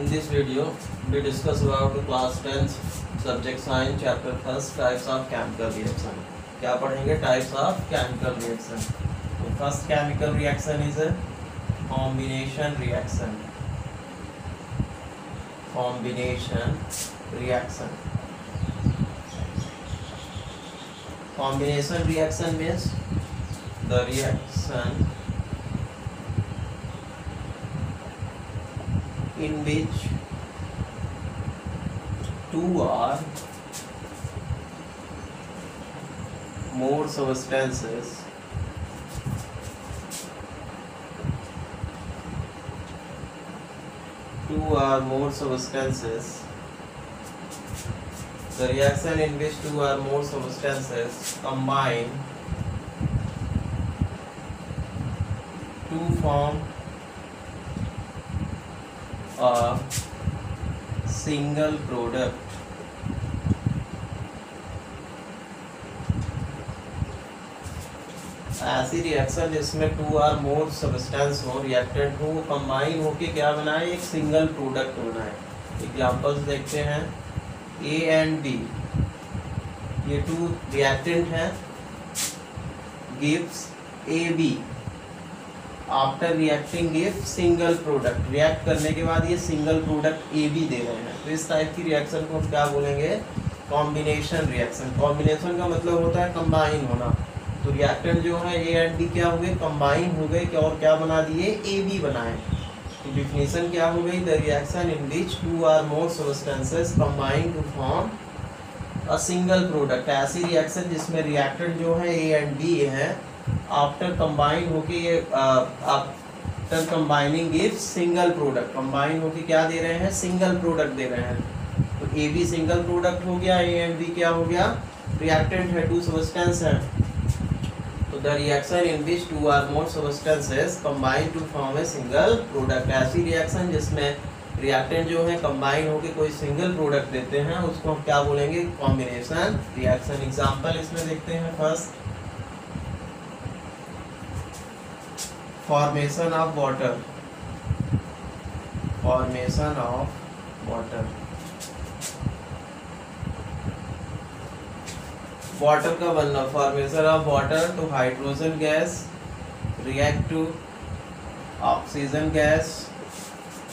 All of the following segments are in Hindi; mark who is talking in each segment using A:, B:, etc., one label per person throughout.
A: In this video, we discuss about class 10 subject science chapter first types of chemical reaction. क्या पढ़ेंगे? Types of chemical reaction. So first chemical reaction is a combination reaction. Combination reaction. Combination reaction means the reaction in which two or more substances the reaction in which two or more substances combine to form a single product ऐसी रिएक्शन जिसमें टू आर मोर सब्सटेंस हो, रिएक्टेंट हो, वो कंबाइन होके क्या बनाए? एक सिंगल प्रोडक्ट बनाए. एग्जांपल्स देखते हैं. ए एंड बी, ये टू रिएक्टेंट हैं, gives A B. After reacting give single product. रिएक्ट करने के बाद ये सिंगल प्रोडक्ट ए बी दे रहे हैं. तो इस टाइप की रिएक्शन को हम क्या बोलेंगे? Combination reaction. कॉम्बिनेशन का मतलब होता है कंबाइन होना. तो रिएक्टेंट जो है ए एंड बी क्या हो गए? कंबाइन हो गए. और क्या बना दिए? ए बी बनाए. तो डिफिनेशन क्या हो गई? The reaction in which two or more substances combine to form a single product. ऐसी रिएक्शन जिसमें रिएक्टेंट जो है ए एंड बी है, आफ्टर कंबाइन होके ये after combining give single product. Combine होके क्या दे रहे हैं? सिंगल प्रोडक्ट दे रहे हैं. तो ए बी सिंगल प्रोडक्ट हो गया, ए एंड बी क्या हो गया? रिएक्टेंट है, टू सब्सटेंस है. तो the reaction in which two or more substances combine to form a single product. ऐसी रिएक्शन जिसमें रिएक्टेंट जो है कंबाइन होके कोई सिंगल प्रोडक्ट देते हैं, उसको हम क्या बोलेंगे? Combination reaction. एग्जांपल इसमें देखते हैं. First, formation of water. Formation of water. Water का बनना. Formation of water. तो hydrogen gas react to oxygen gas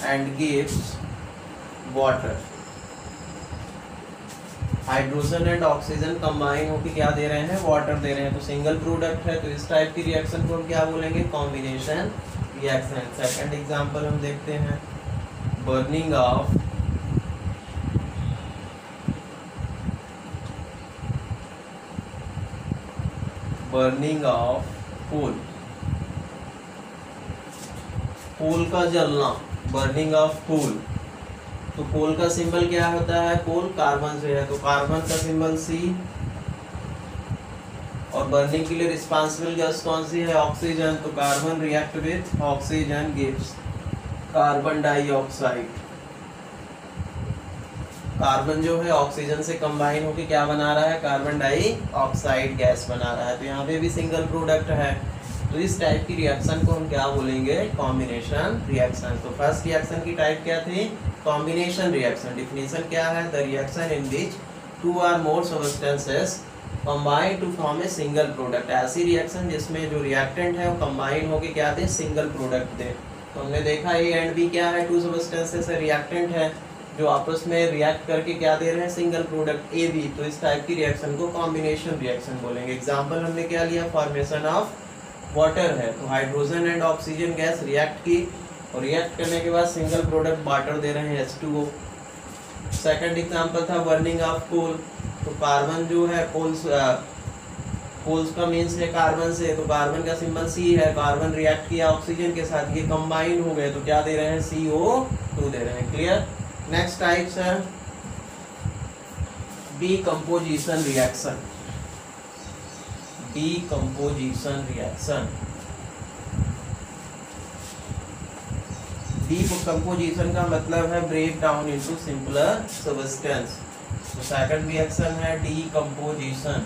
A: and gives water. Hydrogen and oxygen combine होकर क्या दे रहे हैं? वाटर दे रहे हैं. तो सिंगल प्रोडक्ट है. तो इस टाइप की रिएक्शन को हम क्या बोलेंगे? Combination reaction. सेकंड एग्जांपल हम देखते हैं. Burning of coal. कोल का जलना. Burning of coal. तो कोल का सिंबल क्या होता है? कोल कार्बन से है, तो कार्बन का सिंबल सी. और बर्निंग के लिए रिस्पांसिबल गैस कौन सी है? ऑक्सीजन. तो carbon react with oxygen gives carbon dioxide. Carbon जो है ऑक्सीजन से कंबाइन होकर क्या बना रहा है? कार्बन डाइऑक्साइड गैस बना रहा है. तो यहाँ पे भी सिंगल प्रोडक्ट है. तो इस टाइप की रिएक्शन को हम क्या बोलेंगे? Combination reaction. तो फर्स्ट रिएक्शन की टाइप क्या थी? Combination reaction. डिफिनेशन क्या है? The reaction in which two or more substances combine to form a single product. ऐसी रिएक्शन जिसमें जो रिएक्टेंट है वो कंबाइन होकर क्या दे? सिंगल प्रोडक्ट दे. तो हमने देखा ए एंड बी क्या है? टू सब्सटेंसेस है, रिएक्टेंट है, जो आपस में रिएक्ट करके क्या दे रहे हैं? Single product A B. तो इस टाइप की रिएक्शन को कॉम्बिनेशन रिएक्शन बोलेंगे. एग्जांपल हमने क्या लिया? फॉर्मेशन ऑफ वाटर है. तो hydrogen and oxygen gas react की, और रिएक्ट करने के बाद सिंगल प्रोडक्ट वाटर दे रहे हैं, H2O. सेकंड एग्जांपल था बर्निंग ऑफ कोल. तो कार्बन जो है, कोल्स का मीन्स है कार्बन से, तो कार्बन का सिंबल सी है. कार्बन रिएक्ट किया ऑक्सीजन के साथ, ये कंबाइन हो गए, तो क्या दे रहे हैं? CO2 दे रहे हैं. क्लियर. नेक्स्ट टाइप्स है decomposition reaction. Decomposition reaction. Decomposition का मतलब है break down into simpler substance. तो सेकंड रिएक्शन है डीकंपोजिशन.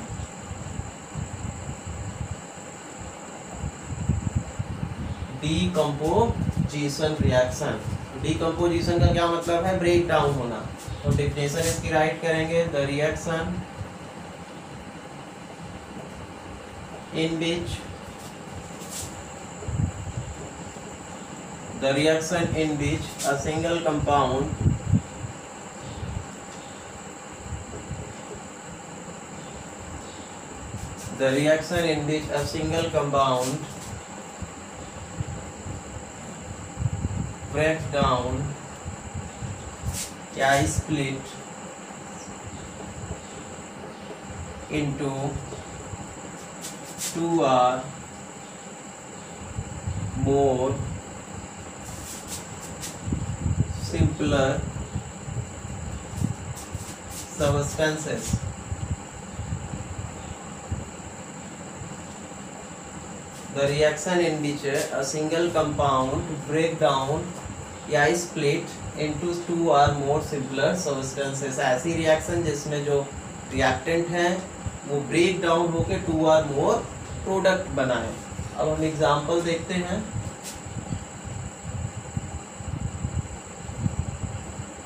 A: Decomposition reaction. डिकम्पोजिशन का क्या मतलब है? ब्रेक डाउन होना। तो डेफिनेशन इसकी राइट करेंगे, the reaction in which a single compound breaks down या split into two or more simpler substances. The reaction in which a single compound break down या split into two or more simpler substances. ऐसी रिएक्शन जिसमें जो रिएक्टेंट है वो ब्रेक डाउन होके टू और मोर प्रोडक्ट बनाए। अब हम एग्जांपल देखते हैं।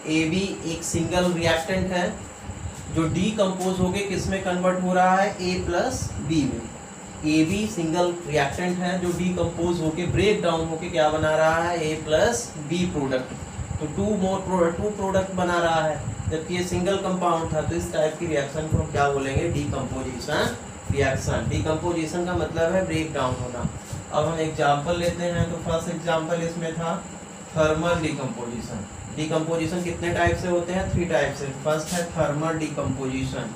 A: AB एक सिंगल रिएक्टेंट है जो डीकम्पोज होके किस में कन्वर्ट हो रहा है? A प्लस B में। AB सिंगल रिएक्टेंट है जो डीकम्पोज होके ब्रेक डाउन होके क्या बना रहा है? A plus B product. तो टू प्रोडक्ट बना रहा है, जबकि ये सिंगल कंपाउंड था। तो इस टाइप की रिएक्शन को हम क्या बोलेंगे? Decomposition reaction. डीकम्पोजिशन का मतलब है ब्रेक डाउन होना। अब हम एग्जांपल लेते हैं। तो फर्स्ट एग्जांपल इसमें था थर्मल डीकम्पोजिशन। डीकम्पोजिशन कितने टाइप से होते हैं? 3 टाइप से। फर्स्ट है thermal decomposition.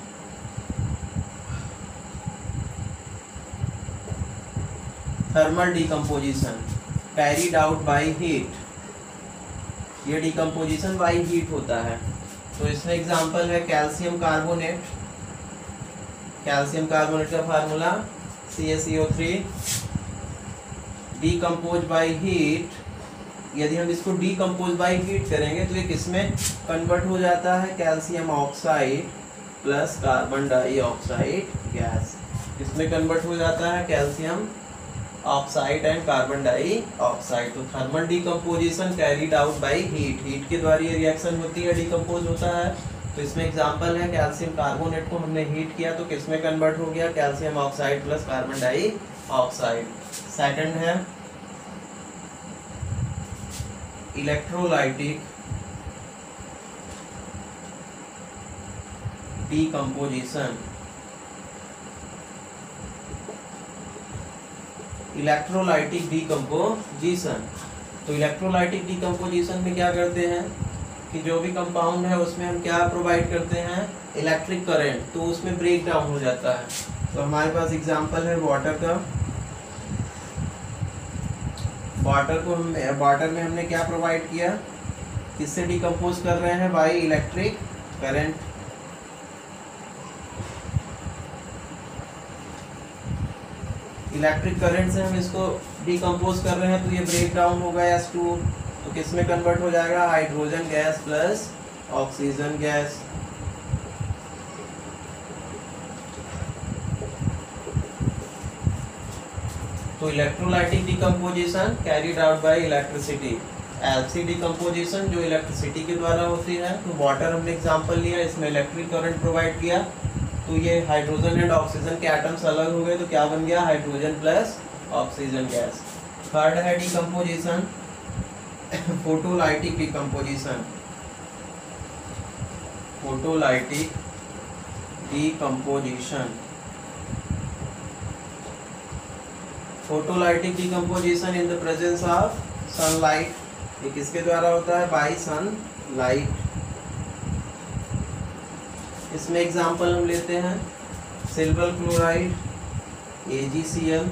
A: Thermal decomposition carried out by heat. ये डीकम्पोजिशन बाय हीट होता है। तो इसमें एग्जांपल है कैल्शियम कार्बोनेट। कैल्शियम कार्बोनेट का formula CaCO3 decompose by heat. यदि हम इसको डीकम्पोज बाय हीट करेंगे तो ये किसमें कन्वर्ट हो जाता है? Calcium oxide plus carbon dioxide gas. इसमें कन्वर्ट हो जाता है calcium oxide and carbon dioxide. तो thermal decomposition carried out by heat. Heat के द्वारा ये रिएक्शन होती है, डीकम्पोज होता है। तो इसमें एग्जांपल है कैल्शियम कार्बोनेट को हमने हीट किया तो किसमें कन्वर्ट हो गया? Calcium oxide plus carbon dioxide. Second है इलेक्ट्रोलाइटिक डीकम्पोजिशन। Electrolytic decomposition. तो इलेक्ट्रोलाइटिक डीकम्पोजिशन में क्या करते हैं कि जो भी कंपाउंड है उसमें हम क्या प्रोवाइड करते हैं? Electric current. तो उसमें ब्रेक डाउन हो जाता है। तो हमारे पास एग्जांपल है वाटर का। वाटर में हमने क्या प्रोवाइड किया? किससे डीकम्पोज कर रहे हैं? By electric current. Electric current से हम इसको डीकम्पोज कर रहे हैं तो ये ब्रेक डाउन होगा S2। तो किस में कन्वर्ट हो जाएगा? Hydrogen gas plus oxygen gas. तो electrolytic decomposition carried out by electricity. LC decomposition जो इलेक्ट्रिसिटी के द्वारा होती है। तो वाटर हमने एग्जांपल लिया, इसमें इलेक्ट्रिक करंट प्रोवाइड किया तो ये हाइड्रोजन एंड ऑक्सीजन के एटम्स अलग हो गए तो क्या बन गया? Hydrogen plus oxygen gas. Third है decomposition photolytic decomposition. Photolytic decomposition. Photolytic decomposition in the presence of sunlight. ये किसके द्वारा होता है? Bye sunlight. इसमें एग्जांपल हम लेते हैं silver chloride AgCl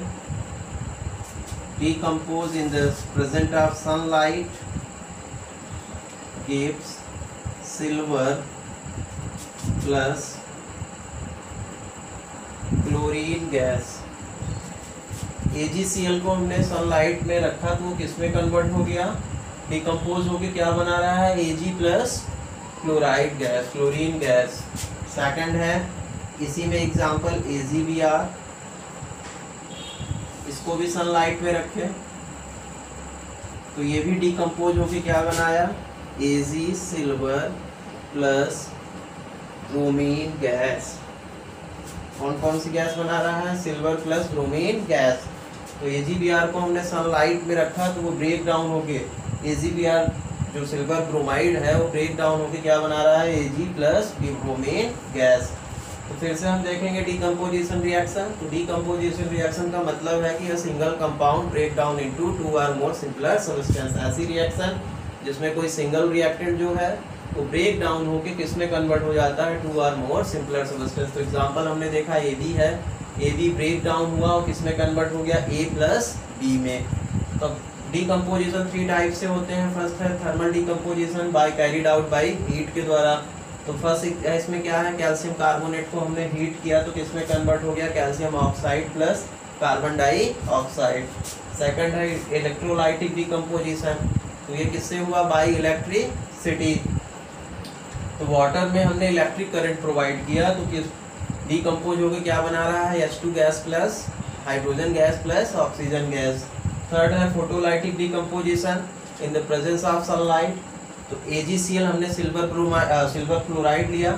A: decompose in the presence of sunlight gives silver plus chlorine gas. AgCl को हमने सनलाइट में रखा तो वो किस में कन्वर्ट हो गया? डिकम्पोज होके क्या बना रहा है? Ag plus chloride gas, chlorine gas. Second है इसी में एग्जांपल AgBr। इसको भी सनलाइट में रखें तो ये भी डिकम्पोज होके क्या बनाया, Ag silver plus bromine gas. कौन कौन सी गैस बना रहा है, सिल्वर प्लस ब्रोमीन गैस। तो AgBr को हमने सनलाइट में रखा तो वो ब्रेक डाउन होके AgBr जो सिल्वर ब्रोमाइड है वो ब्रेक डाउन होके क्या बना रहा है, Ag प्लस ब्रोमीन गैस। तो फिर से हम देखेंगे डिकम्पोजिशन रिएक्शन। तो डिकम्पोजिशन रिएक्शन का मतलब है कि a single compound break down into two और मोर सिंपलर सब्सटेंस। ऐसी रिएक्शन जिसमें कोई सिंगल रिएक्टेंट जो है वो ब्रेक डाउन होके किस में कन्वर्ट हो जाता है, टू और मोर सिंपलर सब्सटेंस। तो एग्जांपल हमने देखा AB है, AB ब्रेक डाउन हुआ और किस में कन्वर्ट हो गया, A प्लस B में। तो डिकम्पोजिशन 3 टाइप से होते हैं। फर्स्ट है thermal decomposition by carried out by heat के द्वारा। तो फर्स्ट इसमें क्या है, कैल्शियम कार्बोनेट को हमने हीट किया तो किस में कन्वर्ट हो गया, calcium oxide plus carbon dioxide. Second है इलेक्ट्रोलाइटिक डिकम्पोजिशन। तो ये किससे हुआ, बाय इलेक्ट्रिसिटी। तो वाटर में हमने इलेक्ट्रिक करंट प्रोवाइड किया तो किस डिकम्पोज होकर क्या बना रहा है, H2 gas plus hydrogen gas plus oxygen gas. Third है photolytic decomposition in the presence of sunlight. तो AgCl हमने सिल्वर क्लोराइड लिया,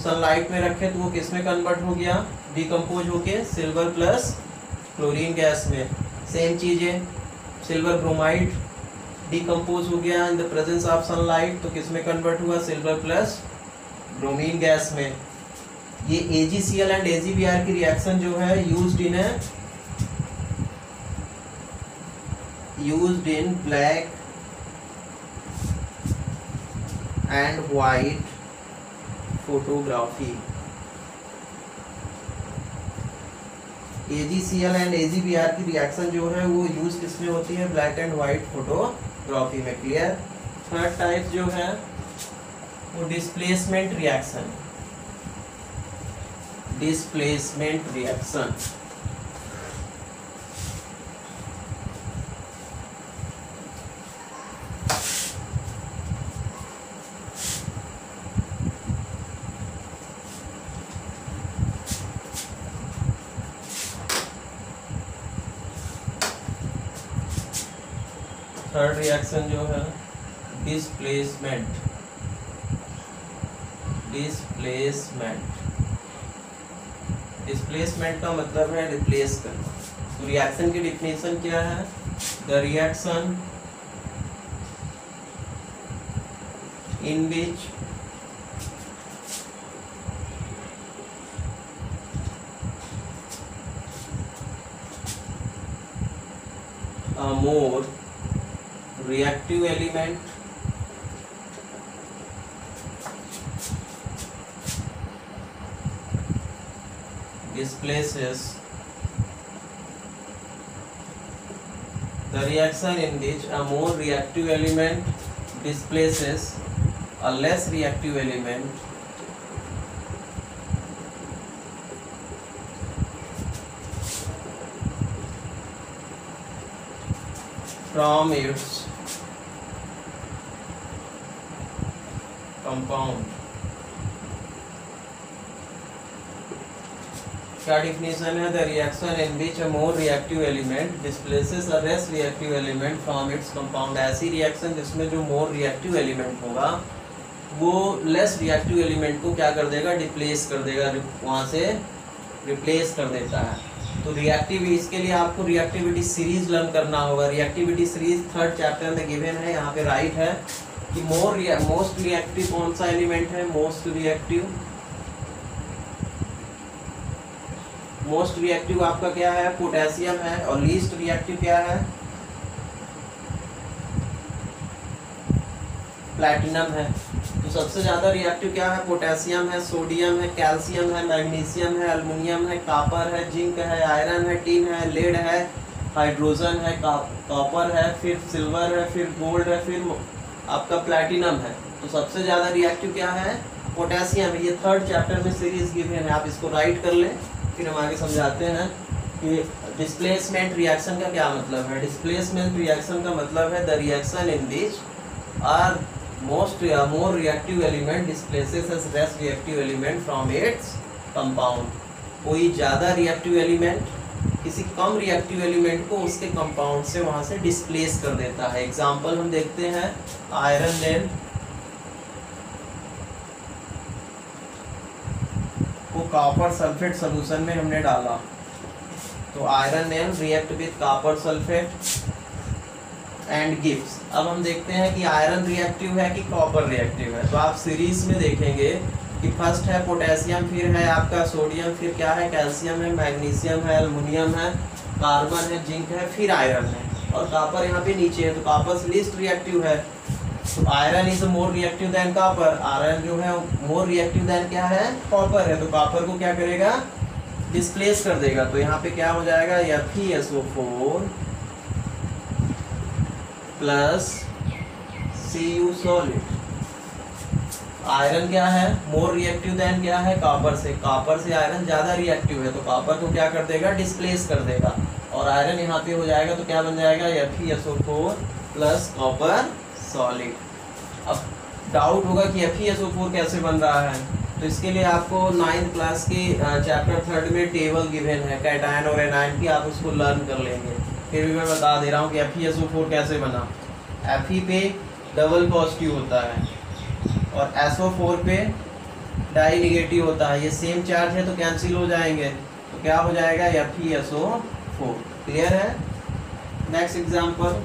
A: सनलाइट में रखे तो वो किस में कन्वर्ट हो गया, डिकम्पोज होके सिल्वर प्लस क्लोरीन गैस में। सेम चीज़ें सिल्वर ब्रोमाइड डिकम्पोज हो गया इन द प्रेजेंस ऑफ सनलाइट तो किस में कन्वर्ट हुआ, सिल्वर प्लस ब्रोमीन गैस में। ये AgCl एंड AgBr की रिएक्शन जो है used in black and white photography. AgCl and AgBr की रिएक्शन जो है वो यूज किसमें होती है, ब्लैक एंड वाइट फोटोग्राफी में। क्लियर। थर्ड टाइप जो है वो displacement reaction. Displacement reaction third reaction जो है डिस्प्लेसमेंट। डिस्प्लेसमेंट का मतलब है रिप्लेस करना। तो रिएक्शन की डिफिनेशन क्या है, the reaction in which a more reactive element displaces the reaction in which a more reactive element displaces a less reactive element from its compound। क्या डिफिनेशन है, the reaction in which a more reactive element displaces a less reactive element from its compound. ऐसी रिएक्शन जिसमें जो मोर रिएक्टिव एलिमेंट होगा वो लेस रिएक्टिव एलिमेंट को क्या कर देगा, डिप्लेस कर देगा, वहाँ से रिप्लेस कर देता है। तो रिएक्टिव, इसके लिए आपको रिएक्टिविटी सीरीज लर्न करना होगा। रिएक्टिविटी सीरीज 3rd चैप्टर में गिवन है, यहाँ पे राइट है कि मोस्ट रिएक्टिव कौन सा एलिमेंट है, मोस्ट रिएक्टिव आपका क्या है, पोटेशियम है। और लीस्ट रिएक्टिव क्या है, प्लैटिनम है। तो सबसे ज़्यादा रिएक्टिव क्या है, पोटेशियम है, सोडियम है, कैल्शियम है, मैग्नीशियम है, एल्युमिनियम है, कॉपर है, जिंक है, आयरन है, टिन है, लेड है, हाइड्रोजन है, कॉपर है, फिर सिल्वर है, फिर गोल्ड है, फिर आपका प्लैटिनम है। तो सबसे ज़्यादा रिएक्टिव क्या है, पोटेशियम है। ये 3rd चैप्टर में सीरीज गिवन है, आप इसको राइट कर लें, फिर हम आगे समझाते हैं कि डिस्प्लेसमेंट रिएक्शन का क्या मतलब है। डिस्प्लेसमेंट रिएक्शन का मतलब है the reaction in which are more reactive element displaces as less reactive element from its compound। कोई ज़्यादा रिएक्टिव एलिमेंट किसी कम रिएक्टिव एलिमेंट को उसके कंपाउंड से वहां से डिस्प्लेस कर देता है। एग्जांपल हम देखते हैं, आयरन नेल को कॉपर सल्फेट सॉल्यूशन में हमने डाला, तो iron nail react with copper sulphate and gives. अब हम देखते हैं कि आयरन रिएक्टिव है कि कॉपर रिएक्टिव है। तो आप सीरीज में देखेंगे कि फर्स्ट है पोटेशियम, फिर है आपका सोडियम, फिर क्या है कैल्शियम है, मैग्नीशियम है, एल्युमिनियम है, कार्बन है, जिंक है, फिर आयरन है, और कॉपर यहाँ पे नीचे है। तो कॉपर लीस्ट रिएक्टिव है, तो iron is more reactive than copper. Iron जो है मोर रिएक्टिव देन क्या है, कॉपर है। तो कॉपर को क्या करेगा, डिस्प्लेस कर देगा। तो यहाँ पे क्या हो जाएगा, FeSO4 plus Cu solid. Iron क्या है, मोर रिएक्टिव देन क्या है, कॉपर से। कॉपर से आयरन ज़्यादा रिएक्टिव है, तो कॉपर को क्या कर देगा, डिस्प्लेस कर देगा, और आयरन यहाँ पे हो जाएगा। तो क्या बन जाएगा, FeSO4 प्लस कॉपर सॉलिड। अब डाउट होगा कि FeSO4 कैसे बन रहा है, तो इसके लिए आपको 9th क्लास के चैप्टर 3 में टेबल गिवन है कैटायन और एनायन की, आप उसको लर्न कर लेंगे। फिर भी मैं बता दे रहा हूँ कि FeSO4 कैसे बना। Fe पे डबल पॉजिटिव होता है और SO4 पे डाई निगेटिव होता है। ये सेम चार्ज है तो कैंसिल हो जाएंगे, तो क्या हो जाएगा, FeSO4। क्लियर है। Next example,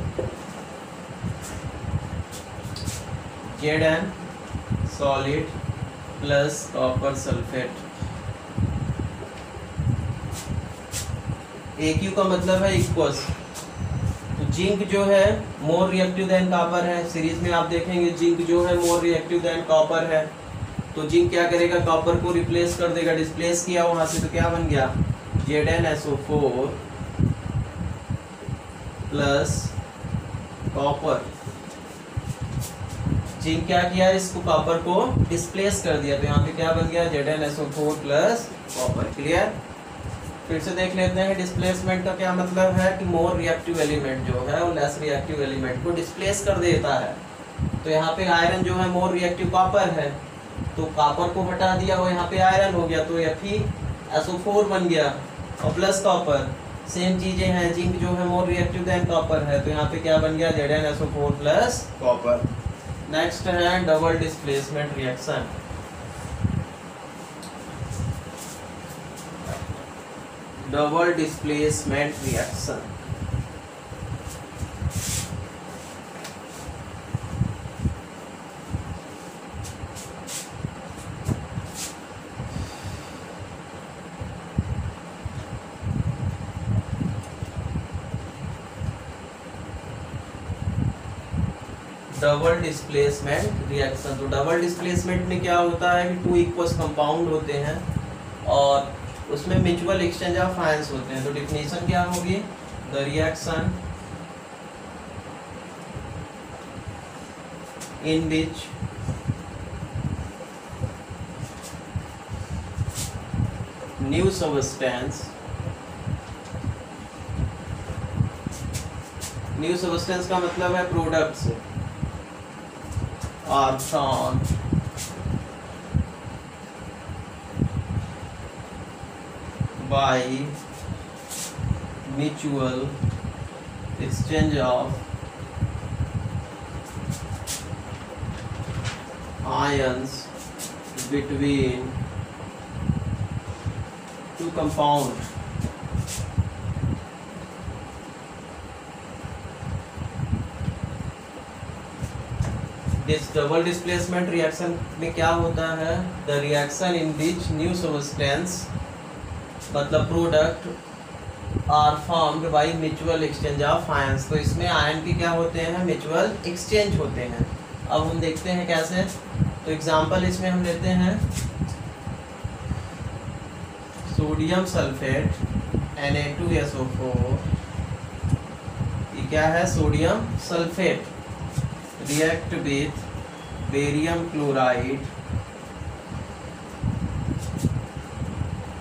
A: Zn solid plus copper sulphate. AQ का मतलब है इक्वस। तो जिंक जो है मोर रिएक्टिव देन कॉपर है। सीरीज में आप देखेंगे जिंक जो है मोर रिएक्टिव देन कॉपर है, तो जिंक क्या करेगा, कॉपर को रिप्लेस कर देगा, डिस्प्लेस किया वहां से। तो क्या बन गया, ZnSO4 प्लस कॉपर। जिंक क्या किया, इसको कॉपर को डिस्प्लेस कर दिया, तो यहाँ पे क्या बन गया, ZnSO4 प्लस कॉपर। क्लियर। फिर से देख लेते हैं, डिस्प्लेसमेंट का क्या मतलब है कि मोर रिएक्टिव एलिमेंट जो है वो लेस रिएक्टिव एलिमेंट को डिस्प्लेस कर देता है। तो यहाँ पे आयरन जो है मोर रिएक्टिव कॉपर है, तो कॉपर को हटा दिया और यहाँ पे आयरन हो गया, तो FeSO4 बन गया और प्लस कॉपर। सेम चीजें हैं, जिंक जो है मोर रिएक्टिव देन कॉपर है, तो यहाँ पे क्या बन गया, ZnSO4 प्लस कॉपर। नेक्स्ट है double displacement reaction. Double displacement reaction. Double displacement reaction. तो डबल डिस्प्लेसमेंट में क्या होता है कि 2 इक्वस कंपाउंड होते हैं और उसमें म्यूचुअल एक्सचेंज ऑफ आयंस होते हैं। तो डिफिनेशन क्या होगी, the reaction in which new substance, new substance का मतलब है products, are formed by mutual exchange of ions between two compounds. This double displacement reaction में क्या होता है, the reaction in which new substance मतलब product are formed by mutual exchange of ions. तो इसमें आयन के क्या होते हैं, म्यूचुअल एक्सचेंज होते हैं। अब हम देखते हैं कैसे। तो एग्जांपल इसमें हम लेते हैं सोडियम सल्फेट Na2SO4, ये क्या है, sodium sulphate react with barium chloride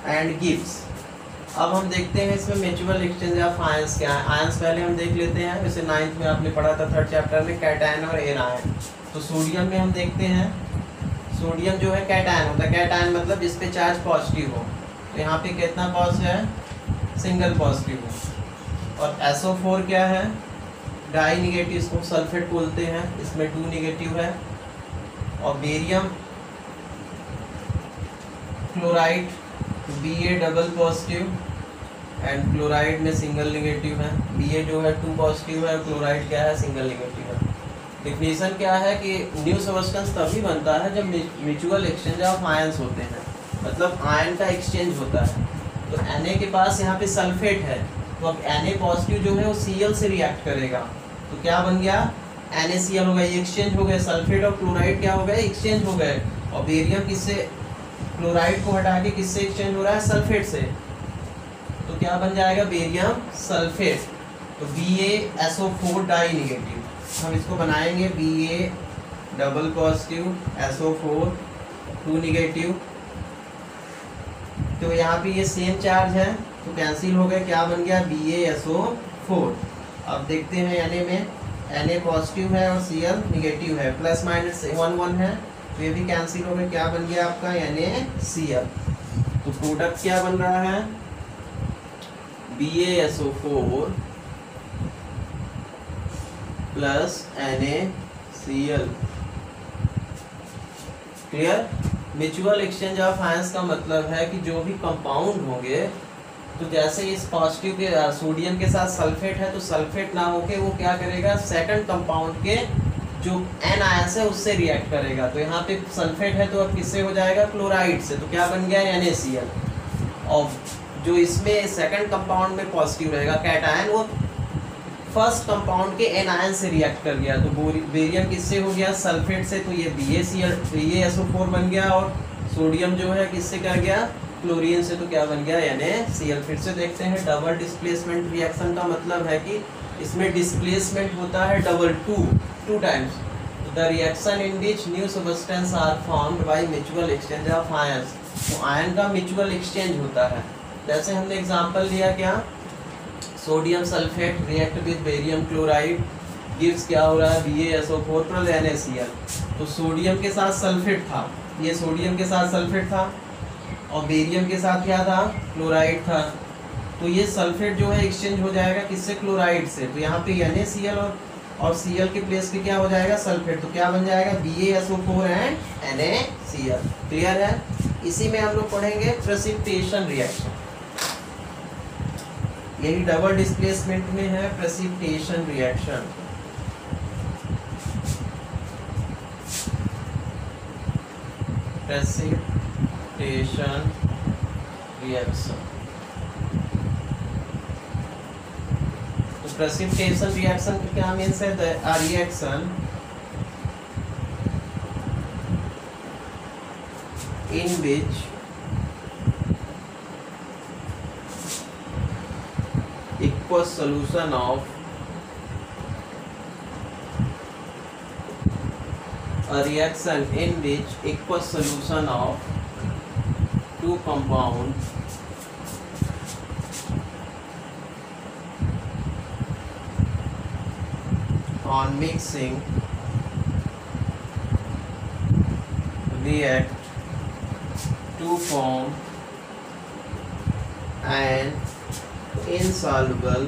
A: and gives. अब हम देखते हैं इसमें म्यूचुअल एक्सचेंज ऑफ आयंस क्या है। आयंस पहले हम देख लेते हैं, जैसे 9th में आपने पढ़ा था 3rd चैप्टर में, कैटायन और एनायन। तो सोडियम में हम देखते हैं, सोडियम जो है कैटायन होता है। कैटायन मतलब जिस पे चार्ज पॉजिटिव हो। तो यहाँ पे कितना पॉज है, सिंगल पॉजिटिव है। और SO4 क्या है, डाई निगेटिव, इसको सल्फेट बोलते हैं, इसमें 2 निगेटिव है। और barium chloride Ba double positive and chloride में सिंगल निगेटिव है। Ba जो है 2 पॉजिटिव है, क्लोराइड क्या है, सिंगल निगेटिव है। डिफिनीशन क्या है कि न्यू सब्सटेंस तभी बनता है जब म्यूचुअल एक्सचेंज ऑफ आयंस होते हैं, मतलब आयन का एक्सचेंज होता है। तो Na के पास यहाँ पे सल्फेट है, तो अब Na पॉजिटिव जो है वो Cl से रिएक्ट करेगा, तो क्या बन गया, NaCl हो गया, ये एक्सचेंज हो गए। सल्फेट और क्लोराइड क्या हो गए, एक्सचेंज हो गए। और बेरियम किससे, क्लोराइड को हटा के किससे एक्सचेंज हो रहा है, सल्फेट से, तो क्या बन जाएगा, बेरियम सल्फेट। तो BaSO4 डाई निगेटिव, हम इसको बनाएंगे Ba double positive SO4 2 negative. तो यहाँ पे ये सेम चार्ज है तो कैंसिल हो गए, क्या बन गया, BaSO4। अब देखते हैं Na में, Na पॉजिटिव है और Cl निगेटिव है, प्लस माइनस 1 1 है, तो ये भी कैंसिल हो गए, क्या बन गया आपका NaCl। तो प्रोडक्ट क्या बन रहा है, BaSO4 plus NaCl। Clear. Mutual exchange of ions का मतलब है कि जो भी कंपाउंड होंगे, तो जैसे इस पॉजिटिव के सोडियम के साथ सल्फेट है, तो सल्फेट ना होके वो क्या करेगा, सेकंड कंपाउंड के जो N आयंस है उससे रिएक्ट करेगा। तो यहाँ पे सल्फेट है तो अब किससे हो जाएगा, क्लोराइड से, तो क्या बन गया NaCl। और जो इसमें सेकंड कंपाउंड में पॉजिटिव रहेगा कैटायन, वो फर्स्ट कंपाउंड के N आयन से रिएक्ट कर गया, तो बेरियम किससे हो गया, सल्फेट से, तो ये BaSO4 बन गया। और सोडियम जो है किससे कर गया, क्लोरीन से, तो क्या बन गया, NaCl। फिर से देखते हैं, डबल डिस्प्लेसमेंट रिएक्शन का मतलब है कि इसमें डिस्प्लेसमेंट होता है double, two times. The reaction in which new substance are formed by mutual exchange of ions, तो आयन का म्यूचुअल एक्सचेंज होता है। जैसे हमने एग्जांपल लिया क्या, sodium sulphate react with barium chloride gives क्या हो रहा है, BaSO4 प्लस NaCl। तो सोडियम के साथ सल्फेट था, ये सोडियम के साथ सल्फेट था, और बेरियम के साथ क्या था, क्लोराइड था। तो ये सल्फेट जो है एक्सचेंज हो जाएगा किससे, क्लोराइड से। तो यहाँ पे NaCl और Cl के प्लेस पे क्या हो जाएगा, सल्फेट, तो क्या बन जाएगा, BaSO4 एंड NaCl। क्लियर है। इसी में हम लोग पढ़ेंगे प्रेसिपिटेशन रिएक्शन, यही डबल डिस्प्लेसमेंट में है, प्रेसिपिटेशन रिएक्शन। प्रेसिपिटेशन रिएक्शन, तो प्रेसिपिटेशन रिएक्शन का क्या मीन्स है, the reaction in which aqueous solution of a reaction in which aqueous solution of two compounds on mixing react to form an insoluble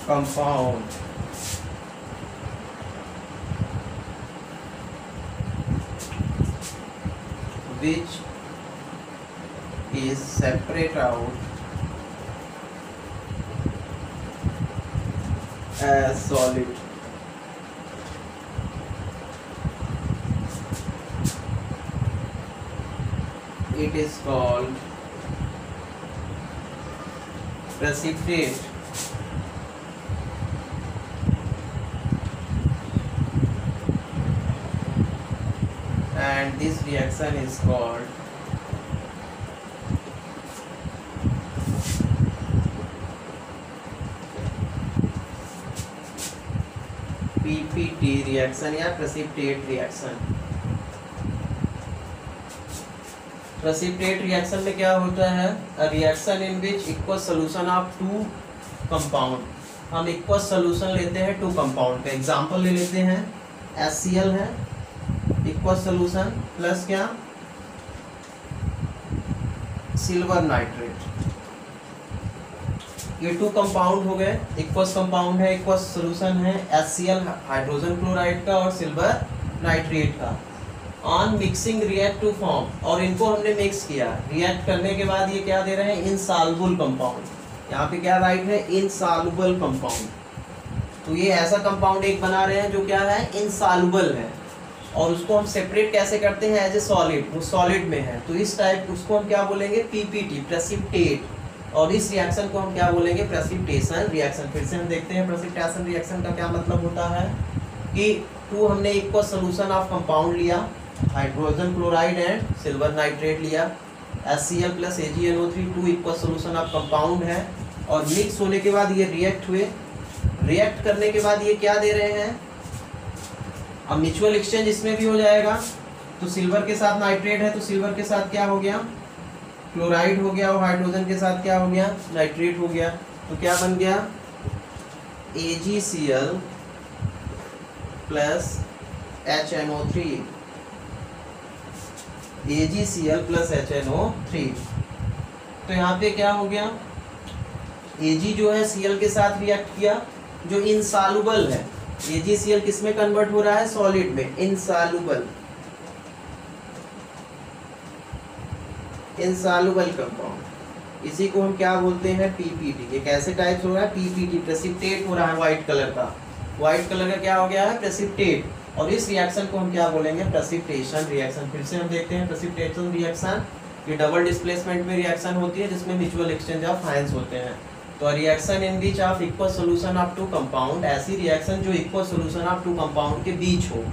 A: compound which is separate out as solid. It is called precipitate. And this reaction is called PPT reaction या precipitate reaction। प्रेसिपिटेट रिएक्शन में क्या होता है, a reaction in which aqueous solution of two compound, हम इक्वस सोल्यूशन लेते हैं टू कंपाउंड का। एग्जांपल ले लेते हैं, HCl है इक्वस सोल्यूशन प्लस क्या, सिल्वर नाइट्रेट। ये 2 कंपाउंड हो गए, एक्वस कंपाउंड है, एक्वस सोल्यूशन है HCl हाइड्रोजन क्लोराइड का और सिल्वर नाइट्रेट का। On mixing react to form, और इनको हमने मिक्स किया, रिएक्ट करने के बाद ये क्या दे रहे हैं, इनसॉल्युबल कंपाउंड। यहाँ पे क्या राइट है, इनसॉल्युबल कंपाउंड। तो ये ऐसा कंपाउंड एक बना रहे हैं जो क्या है, इनसॉल्युबल है, और उसको हम सेपरेट कैसे करते हैं, एज ए सॉलिड, वो सॉलिड में है, तो इस टाइप उसको हम क्या बोलेंगे, पीपीटी, प्रेसिपिटेट। और इस रिएक्शन को हम क्या बोलेंगे, प्रेसिपिटेशन रिएक्शन। फिर से हम देखते हैं प्रेसिपिटेशन रिएक्शन का क्या मतलब होता है कि 2 हमने इक्वल सोल्यूशन ऑफ कंपाउंड लिया, hydrogen chloride and silver nitrate लिया, HCl plus AgNO3, 2 equal solution of compound है, और मिक्स होने के बाद ये रिएक्ट हुए। रिएक्ट करने के बाद ये क्या दे रहे हैं, अब म्यूचुअल एक्सचेंज इसमें भी हो जाएगा। तो सिल्वर के साथ नाइट्रेट है, तो सिल्वर के साथ क्या हो गया, क्लोराइड हो गया, और हाइड्रोजन के साथ क्या हो गया, नाइट्रेट हो गया। तो क्या बन गया, AgCl plus HNO3, AgCl plus HNO3। तो यहाँ पे क्या हो गया, Ag जो है Cl के साथ रिएक्ट किया, जो इनसॉल्युबल है, AgCl किस में कन्वर्ट हो रहा है, सॉलिड में, इनसॉल्युबल, इनसॉल्युबल कंपाउंड। इसी को हम क्या बोलते हैं, पीपीटी। ये कैसे टाइप हो रहा है, पीपीटी, प्रेसिपिटेट हो रहा है, व्हाइट कलर का, व्हाइट कलर का क्या हो गया है, प्रेसिपिटेट। और इस रिएक्शन को हम क्या बोलेंगे, प्रेसिपिटेशन रिएक्शन। फिर से हम देखते हैं प्रेसिपिटेशन रिएक्शन, ये डबल डिस्प्लेसमेंट में रिएक्शन होती है जिसमें म्यूचुअल एक्सचेंज ऑफ आयंस होते हैं। तो reaction in beach of equal solution of 2 compound, ऐसी रिएक्शन जो इक्वल सॉल्यूशन ऑफ 2 कंपाउंड के बीच हो,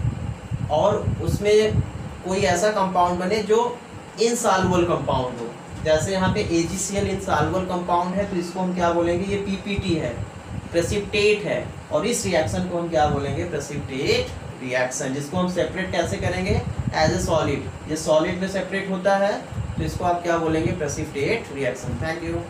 A: और उसमें कोई ऐसा कंपाउंड बने जो इनसॉल्युबल कंपाउंड हो। जैसे यहाँ पे AgCl इनसॉल्युबल कंपाउंड है, तो इसको हम क्या बोलेंगे, ये पीपीटी है, प्रेसिपिटेट है, और इस रिएक्शन को हम क्या बोलेंगे, प्रेसिपिटेट रिएक्शन। जिसको हम सेपरेट कैसे करेंगे, एज ए सॉलिड, ये सॉलिड में सेपरेट होता है, तो इसको आप क्या बोलेंगे, प्रेसिपिटेट रिएक्शन। Thank you.